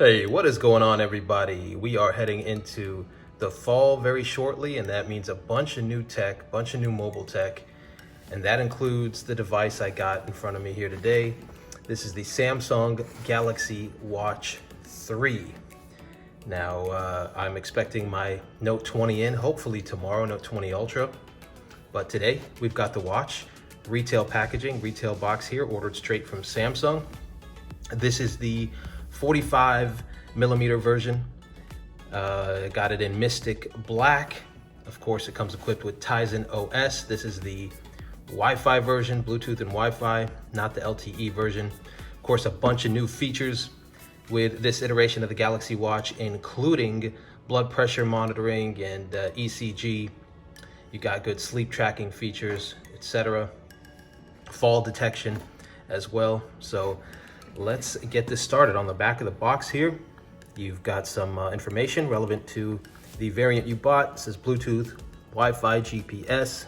Hey, what is going on, everybody? We are heading into the fall very shortly, and that means a bunch of new tech, bunch of new mobile tech, and that includes the device I got in front of me here today. This is the Samsung Galaxy Watch 3. Now, I'm expecting my Note 20 in, hopefully tomorrow, Note 20 Ultra. But today, we've got the watch, retail packaging, retail box here, ordered straight from Samsung. This is the 45 millimeter version. Got it in Mystic Black. Of course, it comes equipped with Tizen OS. This is the Wi-Fi version, Bluetooth and Wi-Fi, not the LTE version. Of course, a bunch of new features with this iteration of the Galaxy Watch, including blood pressure monitoring and ECG. You got good sleep tracking features, etc. Fall detection as well. So let's get this started. On the back of the box here, you've got some information relevant to the variant you bought. It says Bluetooth, Wi-Fi, GPS,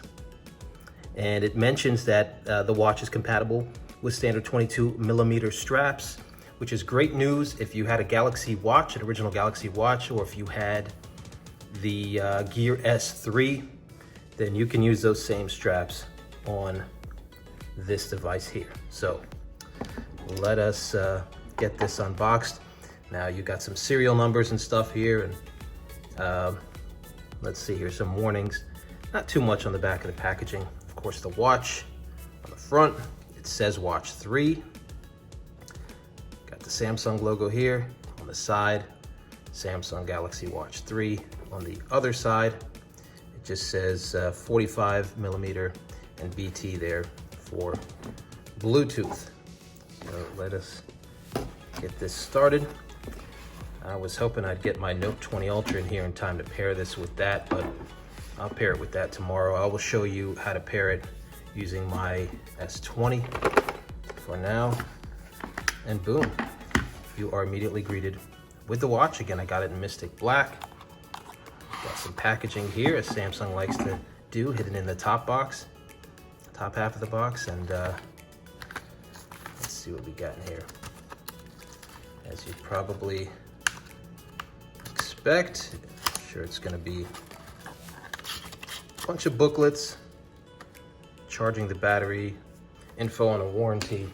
and it mentions that the watch is compatible with standard 22 millimeter straps, which is great news if you had a Galaxy Watch, an original Galaxy Watch, or if you had the Gear S3, then you can use those same straps on this device here. So let us get this unboxed. Now you got some serial numbers and stuff here, and let's see here, some warnings. Not too much on the back of the packaging. Of course, the watch on the front, it says Watch 3. Got the Samsung logo here. On the side, Samsung Galaxy Watch 3. On the other side, it just says 45 millimeter and BT there for Bluetooth. So let us get this started. I was hoping I'd get my Note 20 Ultra in here in time to pair this with that, but I'll pair it with that tomorrow. I will show you how to pair it using my S20 for now. And boom, you are immediately greeted with the watch. Again, I got it in Mystic Black. Got some packaging here, as Samsung likes to do, hidden in the top box, top half of the box, and let's see what we got in here. As you probably expect, I'm sure it's going to be a bunch of booklets, charging the battery, info on a warranty.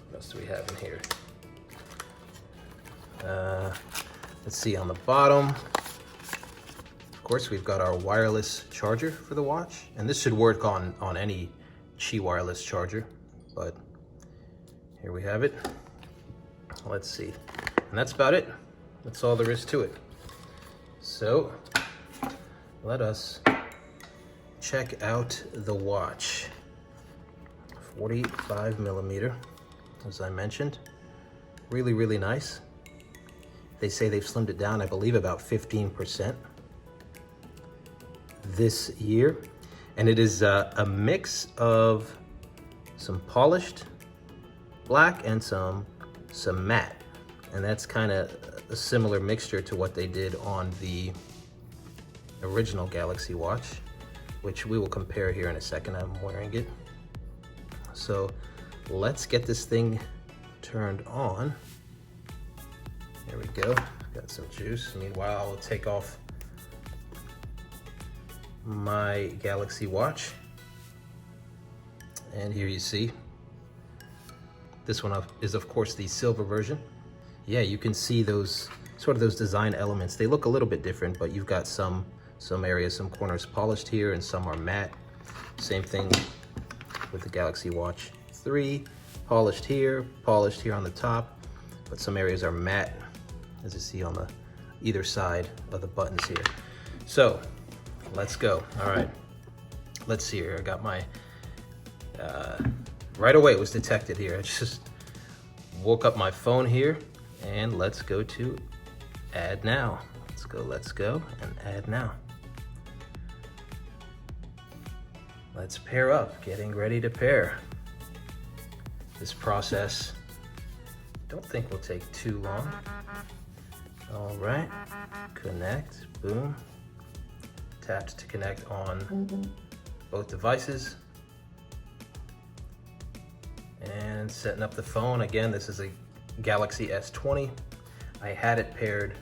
What else do we have in here? Let's see, on the bottom, of course, we've got our wireless charger for the watch, and this should work on any Qi wireless charger, but here we have it. Let's see. And that's about it. That's all there is to it. So let us check out the watch. 45 millimeter, as I mentioned. Really, really nice. They say they've slimmed it down, I believe, about 15% this year. And it is a mix of some polished black and some matte, and that's kind of a similar mixture to what they did on the original Galaxy Watch, which we will compare here in a second. I'm wearing it. So let's get this thing turned on. There we go. Got some juice. Meanwhile, I will take off my Galaxy Watch, and here you see this one is, of course, the silver version. Yeah, you can see those sort of those design elements. They look a little bit different, but you've got some areas, some corners polished here, and some are matte. Same thing with the Galaxy Watch 3. Polished here on the top, but some areas are matte, as you see on the either side of the buttons here. So let's go. All right, let's see here. I got my right away it was detected here. I just woke up my phone here, and let's go to add now. Let's go and add now. Let's pair up, getting ready to pair. This process, don't think will take too long. All right, connect, boom. Tapped to connect on both devices. And setting up the phone. Again, this is a Galaxy S20. I had it paired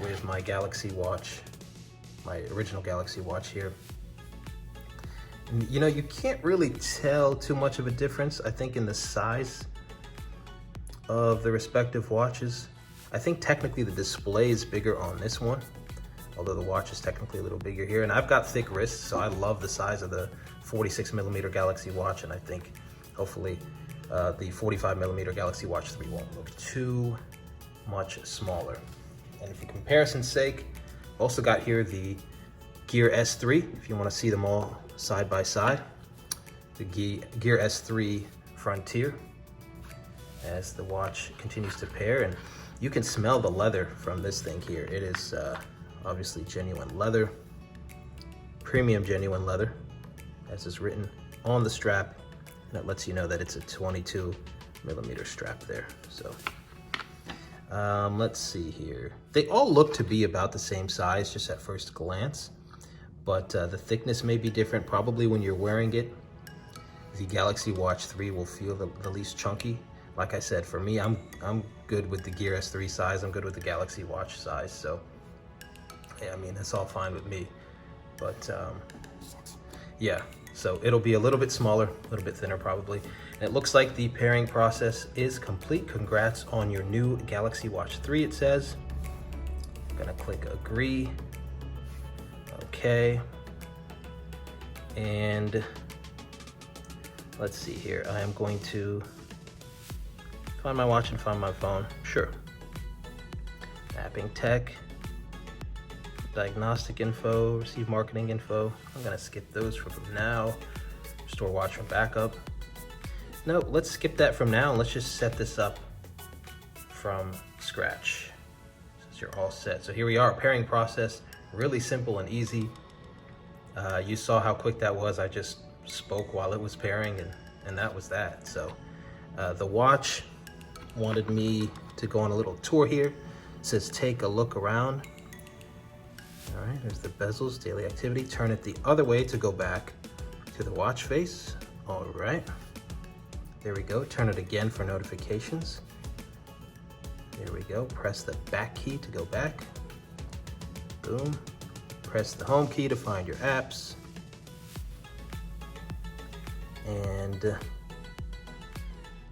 with my Galaxy Watch, my original Galaxy Watch here. And, you know, you can't really tell too much of a difference, I think, in the size of the respective watches. I think technically the display is bigger on this one, although the watch is technically a little bigger here. And I've got thick wrists, so I love the size of the 46mm Galaxy Watch, and I think hopefully the 45mm Galaxy Watch 3 won't look too much smaller. And for comparison's sake, I've also got here the Gear S3, if you want to see them all side by side. The Gear S3 Frontier, as the watch continues to pair, and you can smell the leather from this thing here. It is obviously genuine leather, premium genuine leather, as is written on the strap, and it lets you know that it's a 22mm strap there. So let's see here. They all look to be about the same size just at first glance, but the thickness may be different. Probably when you're wearing it, the Galaxy Watch 3 will feel the least chunky. Like I said, for me, I'm good with the Gear S3 size. I'm good with the Galaxy Watch size. So, yeah, I mean, that's all fine with me. But, yeah, so it'll be a little bit smaller, a little bit thinner probably. And it looks like the pairing process is complete. Congrats on your new Galaxy Watch 3, it says. I'm gonna click agree. Okay. And let's see here. I am going to find my watch and find my phone. Sure. Mapping tech, diagnostic info, receive marketing info. I'm gonna skip those from now. Restore watch from backup. No, let's skip that from now and let's just set this up from scratch. Since you're all set. So here we are, pairing process, really simple and easy. You saw how quick that was. I just spoke while it was pairing, and that was that. So the watch wanted me to go on a little tour here. It says take a look around. All right, there's the bezels, daily activity. Turn it the other way to go back to the watch face. All right, there we go. Turn it again for notifications. There we go. Press the back key to go back. Boom. Press the home key to find your apps. And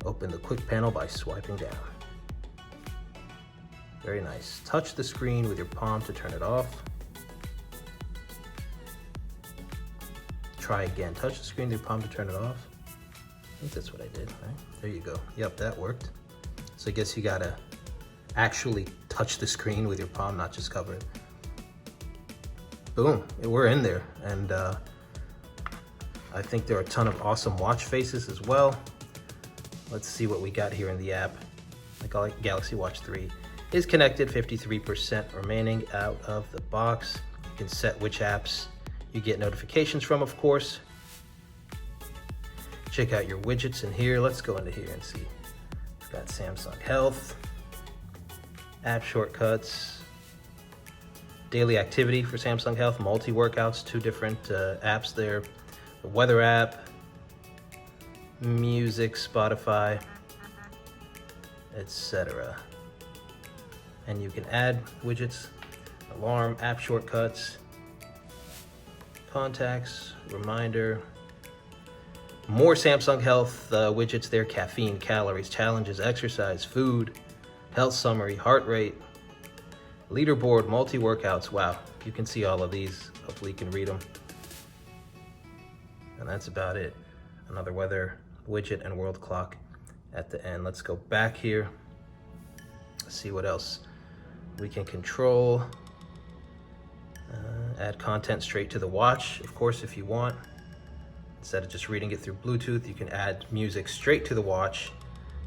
open the quick panel by swiping down. Very nice. Touch the screen with your palm to turn it off. Try again. Touch the screen with your palm to turn it off. I think that's what I did, right? There you go. Yep, that worked. So I guess you gotta actually touch the screen with your palm, not just cover it. Boom, we're in there. And I think there are a ton of awesome watch faces as well. Let's see what we got here in the app. The Galaxy Watch 3 is connected, 53% remaining out of the box. You can set which apps you get notifications from, of course. Check out your widgets in here. Let's go into here and see. We've got Samsung Health, app shortcuts, daily activity for Samsung Health, multi-workouts, 2 different apps there, the weather app, music, Spotify, etc. And you can add widgets, alarm, app shortcuts, contacts, reminder, more Samsung Health widgets there, caffeine, calories, challenges, exercise, food, health summary, heart rate, leaderboard, multi-workouts. Wow, you can see all of these. Hopefully you can read them. And that's about it. Another weather widget and world clock at the end. Let's go back here. See what else we can control. Add content straight to the watch, of course, if you want. Instead of just reading it through Bluetooth, you can add music straight to the watch,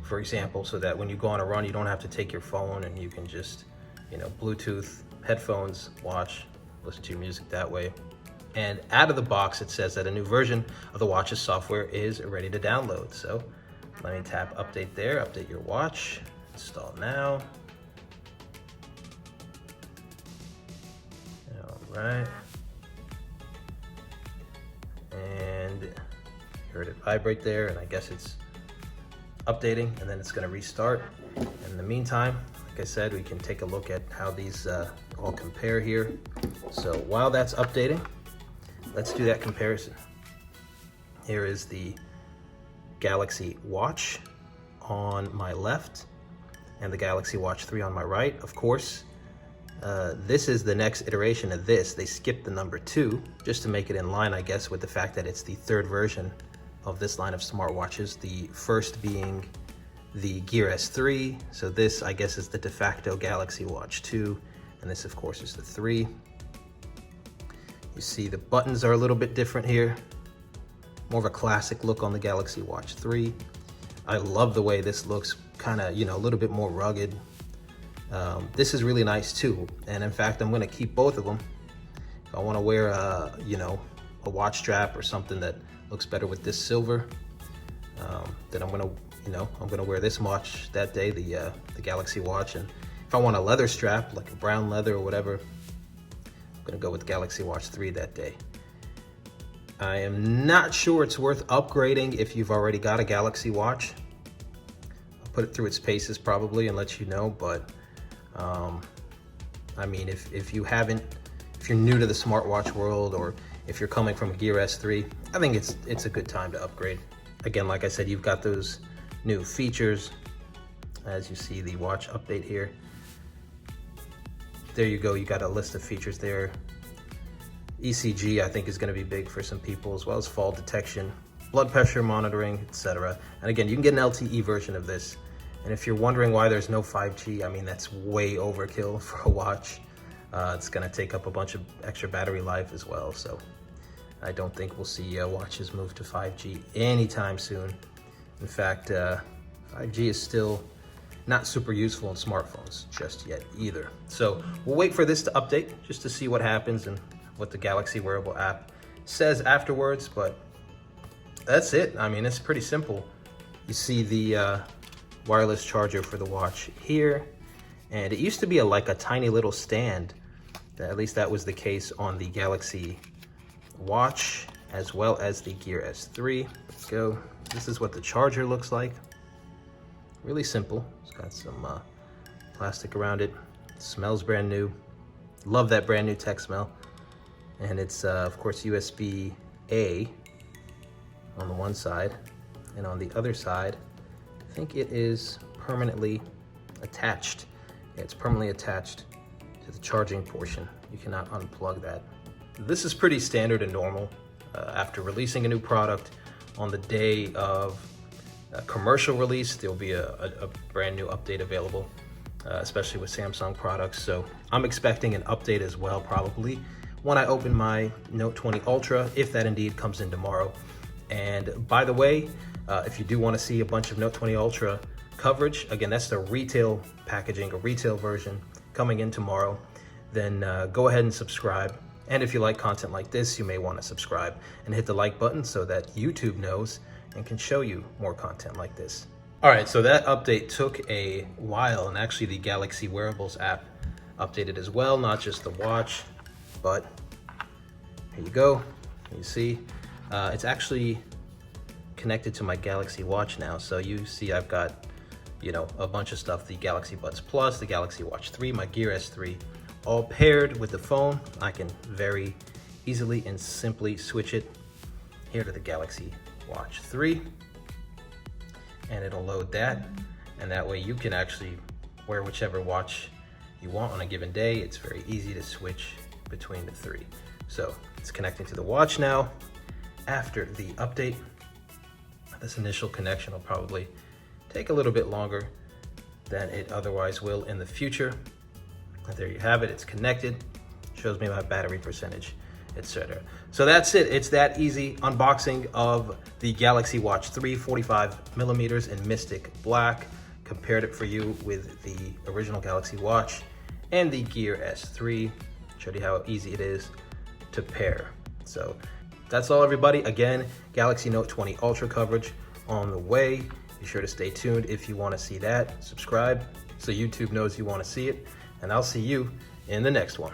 for example, so that when you go on a run, you don't have to take your phone and you can just, you know, Bluetooth, headphones, watch, listen to your music that way. And out of the box, it says that a new version of the watch's software is ready to download. So let me tap update there, update your watch, install now. All right. And you heard it vibrate there, and I guess it's updating, and then it's gonna restart. In the meantime, like I said, we can take a look at how these all compare here. So while that's updating, let's do that comparison. Here is the Galaxy Watch on my left and the Galaxy Watch 3 on my right. Of course, this is the next iteration of this. They skipped the number 2 just to make it in line, I guess, with the fact that it's the third version of this line of smartwatches. The first being the Gear S3. So this, I guess, is the de facto Galaxy Watch 2. And this, of course, is the 3. You see the buttons are a little bit different here. More of a classic look on the Galaxy Watch 3. I love the way this looks, kind of, you know, a little bit more rugged. This is really nice too. And in fact, I'm gonna keep both of them. If I wanna wear you know, a watch strap or something that looks better with this silver, then I'm gonna wear this watch that day, the Galaxy Watch. And if I want a leather strap, like a brown leather or whatever, I'm gonna go with the Galaxy Watch 3 that day. I am not sure it's worth upgrading if you've already got a Galaxy Watch. I'll put it through its paces probably and let you know, but I mean, if you're new to the smartwatch world, or if you're coming from a Gear S3, I think it's a good time to upgrade. Again, like I said, you've got those new features, as you see the watch update here. There you go, you got a list of features there. ECG, I think, is going to be big for some people, as well as fall detection, blood pressure monitoring, etc. And again, you can get an LTE version of this. And if you're wondering why there's no 5G, I mean, that's way overkill for a watch. It's going to take up a bunch of extra battery life as well. So I don't think we'll see watches move to 5G anytime soon. In fact, 5G is still not super useful in smartphones just yet either. So we'll wait for this to update just to see what happens and what the Galaxy Wearable app says afterwards, but that's it. I mean, it's pretty simple. You see the wireless charger for the watch here, and it used to be like a tiny little stand. At least that was the case on the Galaxy Watch as well as the Gear S3. Let's go. This is what the charger looks like. Really simple. It's got some plastic around it. It smells brand new. Love that brand new tech smell. And it's of course USB-A on the one side, and on the other side, I think it is permanently attached. Yeah, it's permanently attached to the charging portion. You cannot unplug that. This is pretty standard and normal. After releasing a new product on the day of commercial release, there'll be a brand new update available, especially with Samsung products. So I'm expecting an update as well, probably when I open my Note 20 Ultra, if that indeed comes in tomorrow. And by the way, if you do want to see a bunch of Note 20 Ultra coverage, again, that's the retail packaging, a retail version coming in tomorrow, then go ahead and subscribe. And if you like content like this, you may want to subscribe and hit the like button so that YouTube knows and can show you more content like this. All right, so that update took a while, and actually the Galaxy Wearables app updated as well, not just the watch, but here you go. You see, it's actually connected to my Galaxy Watch now. So you see I've got, you know, a bunch of stuff, the Galaxy Buds Plus, the Galaxy Watch 3, my Gear S3, all paired with the phone. I can very easily and simply switch it here to the Galaxy Watch 3, and it'll load that, and that way you can actually wear whichever watch you want on a given day. It's very easy to switch between the three. So it's connecting to the watch now. After the update, this initial connection will probably take a little bit longer than it otherwise will in the future. And there you have it, it's connected, shows me my battery percentage, etc. So that's it, it's that easy. Unboxing of the Galaxy Watch 3 45mm in Mystic Black. Compared it for you with the original Galaxy Watch and the Gear S3. Showed you how easy it is to pair. So that's all, everybody. Again, Galaxy Note 20 Ultra coverage on the way. Be sure to stay tuned if you want to see that. Subscribe so YouTube knows you want to see it, and I'll see you in the next one.